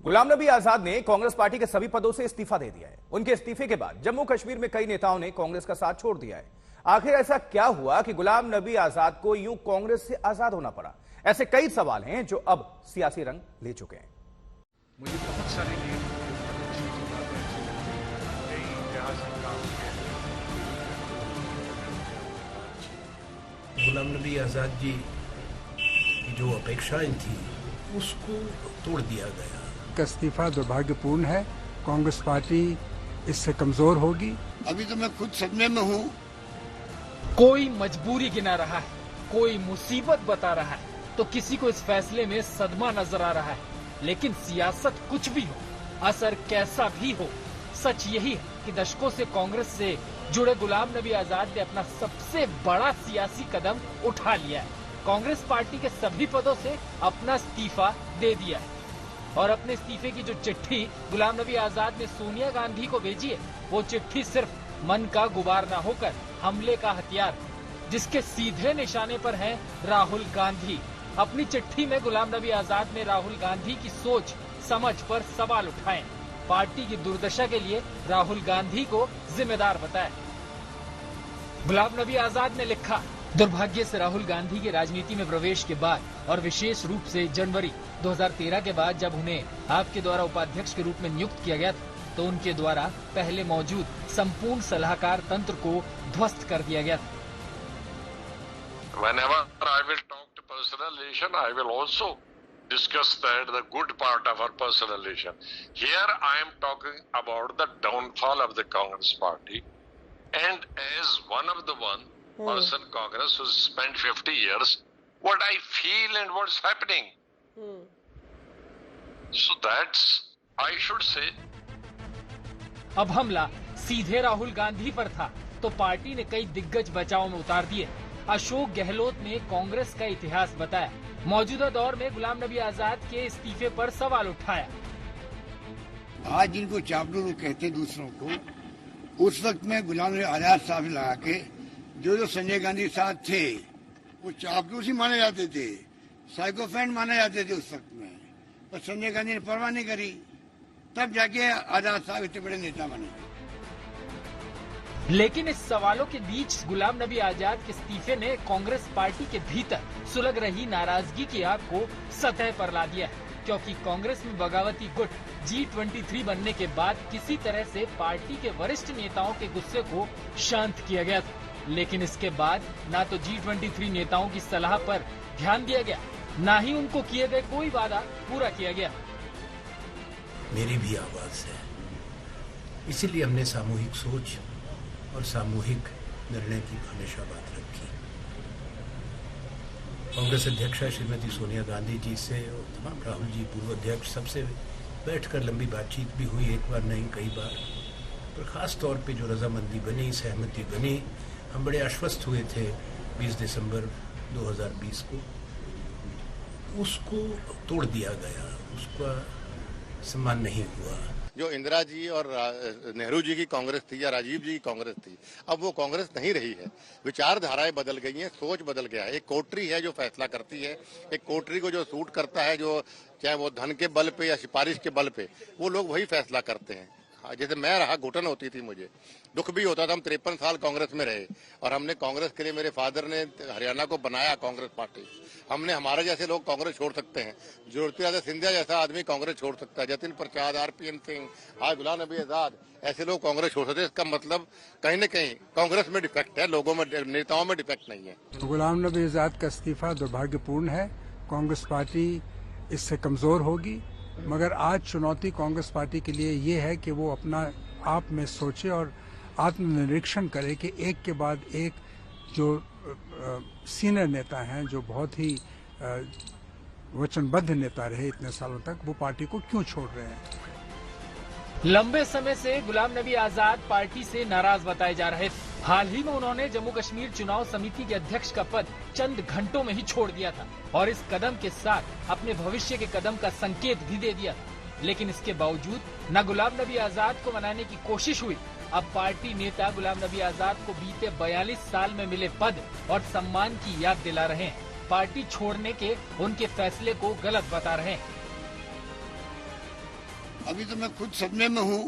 गुलाम नबी आजाद ने कांग्रेस पार्टी के सभी पदों से इस्तीफा दे दिया है। उनके इस्तीफे के बाद जम्मू कश्मीर में कई नेताओं ने कांग्रेस का साथ छोड़ दिया है। आखिर ऐसा क्या हुआ कि गुलाम नबी आजाद को यूं कांग्रेस से आजाद होना पड़ा? ऐसे कई सवाल हैं जो अब सियासी रंग ले चुके हैं। मुझे बहुत सारे गुलाम नबी आजाद जी की जो अपेक्षाएं थी उसको तोड़ दिया गया। इस्तीफा दुर्भाग्यपूर्ण है। कांग्रेस पार्टी इससे कमजोर होगी। अभी तो मैं खुद सदमे में हूँ। कोई मजबूरी गिना रहा है, कोई मुसीबत बता रहा है, तो किसी को इस फैसले में सदमा नजर आ रहा है। लेकिन सियासत कुछ भी हो, असर कैसा भी हो, सच यही है कि दशकों से कांग्रेस से जुड़े गुलाम नबी आजाद ने अपना सबसे बड़ा सियासी कदम उठा लिया है। कांग्रेस पार्टी के सभी पदों से अपना इस्तीफा दे दिया है और अपने इस्तीफे की जो चिट्ठी गुलाम नबी आजाद ने सोनिया गांधी को भेजी है, वो चिट्ठी सिर्फ मन का गुबार न होकर हमले का हथियार, जिसके सीधे निशाने पर हैं राहुल गांधी। अपनी चिट्ठी में गुलाम नबी आजाद ने राहुल गांधी की सोच समझ पर सवाल उठाए, पार्टी की दुर्दशा के लिए राहुल गांधी को जिम्मेदार बताया। गुलाम नबी आजाद ने लिखा, दुर्भाग्य से राहुल गांधी के राजनीति में प्रवेश के बाद और विशेष रूप से जनवरी 2013 के बाद जब उन्हें आपके द्वारा उपाध्यक्ष के रूप में नियुक्त किया गया तो उनके द्वारा पहले मौजूद संपूर्ण सलाहकार तंत्र को ध्वस्त कर दिया गया था। Whenever I will talk to personal relation, I will also discuss that the good part of our personal relation. Here I am talking about the downfall of the Congress party, and as one of the person Congress who spent 50 years, what I feel and what's happening. So that's, I should say. अब हमला सीधे राहुल गांधी पर था तो party ने कई दिग्गज बचाव में उतार दिए। अशोक गहलोत ने कांग्रेस का इतिहास बताया, मौजूदा दौर में गुलाम नबी आजाद के इस्तीफे पर सवाल उठाया। आज जिनको चापलूस कहते दूसरों को, उस वक्त में गुलाम नबी आजाद साहब लगा के जो संजय गांधी साथ थे वो चापलूस ही माने जाते थे, साइकोफैन माने जाते थे उस वक्त में, पर संजय गांधी ने परवाह नहीं करी, तब जाके आजाद साहब इतने बड़े नेता बने। लेकिन इस सवालों के बीच गुलाम नबी आजाद के इस्तीफे ने कांग्रेस पार्टी के भीतर सुलग रही नाराजगी की आग को सतह पर ला दिया है, क्योंकि कांग्रेस में बगावती गुट G23 बनने के बाद किसी तरह से पार्टी के वरिष्ठ नेताओं के गुस्से को शांत किया गया था। लेकिन इसके बाद ना तो G23 नेताओं की सलाह पर ध्यान दिया गया, ना ही उनको किए गए कोई वादा पूरा किया गया। मेरी भी आवाज है, इसीलिए हमने सामूहिक सोच और सामूहिक निर्णय की हमेशा बात रखी। कांग्रेस अध्यक्षा श्रीमती सोनिया गांधी जी से और तमाम राहुल जी पूर्व अध्यक्ष सबसे बैठकर लंबी बातचीत भी हुई, एक बार नहीं कई बार, पर खास तौर पे जो रजामंदी बनी, सहमति बनी, हम बड़े आश्वस्त हुए थे 20 दिसंबर 2020 को, उसको तोड़ दिया गया, उसका सम्मान नहीं हुआ। जो इंदिरा जी और नेहरू जी की कांग्रेस थी या राजीव जी की कांग्रेस थी, अब वो कांग्रेस नहीं रही है। विचारधाराएं बदल गई हैं, सोच बदल गया है। एक कोटरी है जो फैसला करती है, एक कोटरी को जो सूट करता है, जो चाहे वो धन के बल पे या सिफारिश के बल पे, वो लोग वही फैसला करते हैं। जैसे मैं रहा, घुटन होती थी, मुझे दुख भी होता था। हम 53 साल कांग्रेस में रहे और हमने कांग्रेस के लिए, मेरे फादर ने हरियाणा को बनाया कांग्रेस पार्टी। हमने, हमारे जैसे लोग कांग्रेस छोड़ सकते हैं, ज्योतिरादित्य सिंधिया जैसा आदमी कांग्रेस छोड़ सकता है, जतिन प्रसाद, RPN सिंह, आज गुलाम नबी आजाद, ऐसे लोग कांग्रेस छोड़ सकते हैं। इसका मतलब कहीं न कहीं कांग्रेस में डिफेक्ट है, लोगों में, नेताओं में डिफेक्ट नहीं है। गुलाम नबी आजाद का इस्तीफा दुर्भाग्यपूर्ण है। कांग्रेस पार्टी इससे कमजोर होगी, मगर आज चुनौती कांग्रेस पार्टी के लिए ये है कि वो अपना आप में सोचे और आत्मनिरीक्षण करे कि एक के बाद एक जो सीनियर नेता हैं, जो बहुत ही वचनबद्ध नेता रहे इतने सालों तक, वो पार्टी को क्यों छोड़ रहे हैं। लंबे समय से गुलाम नबी आजाद पार्टी से नाराज बताए जा रहे थे। हाल ही में उन्होंने जम्मू कश्मीर चुनाव समिति के अध्यक्ष का पद चंद घंटों में ही छोड़ दिया था और इस कदम के साथ अपने भविष्य के कदम का संकेत भी दे दिया था। लेकिन इसके बावजूद न गुलाम नबी आजाद को मनाने की कोशिश हुई। अब पार्टी नेता गुलाम नबी आजाद को बीते 42 साल में मिले पद और सम्मान की याद दिला रहे हैं, पार्टी छोड़ने के उनके फैसले को गलत बता रहे हैं। अभी तो मैं खुद सदमे में हूँ।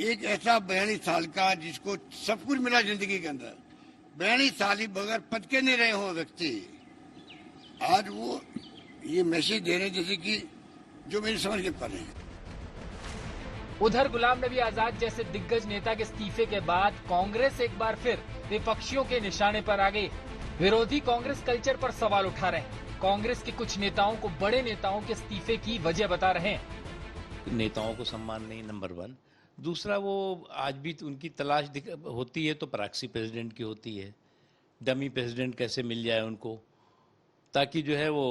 एक ऐसा 42 साल का जिसको सब कुछ मिला जिंदगी के अंदर, 42 साल ही बगैर पद के नहीं रहे हो व्यक्ति, आज वो ये मैसेज दे रहे हैं जैसे कि जो मेरी समझ के परे हैं। उधर गुलाम नबी आजाद जैसे दिग्गज नेता के इस्तीफे के बाद कांग्रेस एक बार फिर विपक्षियों के निशाने पर आ गई। विरोधी कांग्रेस कल्चर पर सवाल उठा रहे हैं। कांग्रेस के कुछ नेताओं को बड़े नेताओं के इस्तीफे की वजह बता रहे हैं। नेताओं को सम्मान नहीं, नंबर 1। दूसरा, वो आज भी उनकी तलाश होती है तो प्रॉक्सी प्रेसिडेंट की होती है। डमी प्रेसिडेंट कैसे मिल जाए उनको, ताकि जो है वो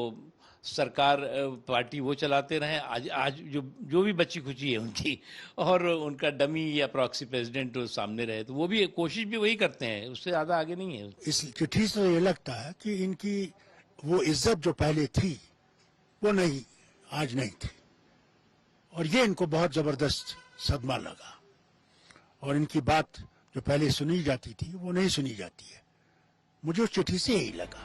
सरकार पार्टी वो चलाते रहें। आज जो भी बची खुची है उनकी, और उनका डमी या प्रॉक्सी प्रेसिडेंट सामने रहे, तो वो भी कोशिश भी वही करते हैं, उससे ज्यादा आगे नहीं है। इस चिट्ठी से ये लगता है कि इनकी वो इज्जत जो पहले थी वो नहीं, आज नहीं थी, और ये इनको बहुत जबरदस्त सदमा लगा, और इनकी बात जो पहले सुनी जाती थी वो नहीं सुनी जाती है। मुझे उस चिट्ठी से यही लगा।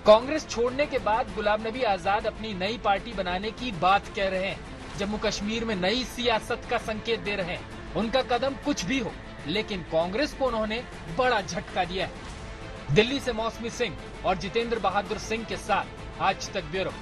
कांग्रेस छोड़ने के बाद गुलाम नबी आजाद अपनी नई पार्टी बनाने की बात कह रहे हैं। जम्मू कश्मीर में नई सियासत का संकेत दे रहे हैं। उनका कदम कुछ भी हो, लेकिन कांग्रेस को उन्होंने बड़ा झटका दिया है। दिल्ली से मौसमी सिंह और जितेंद्र बहादुर सिंह के साथ आज तक ब्यूरो।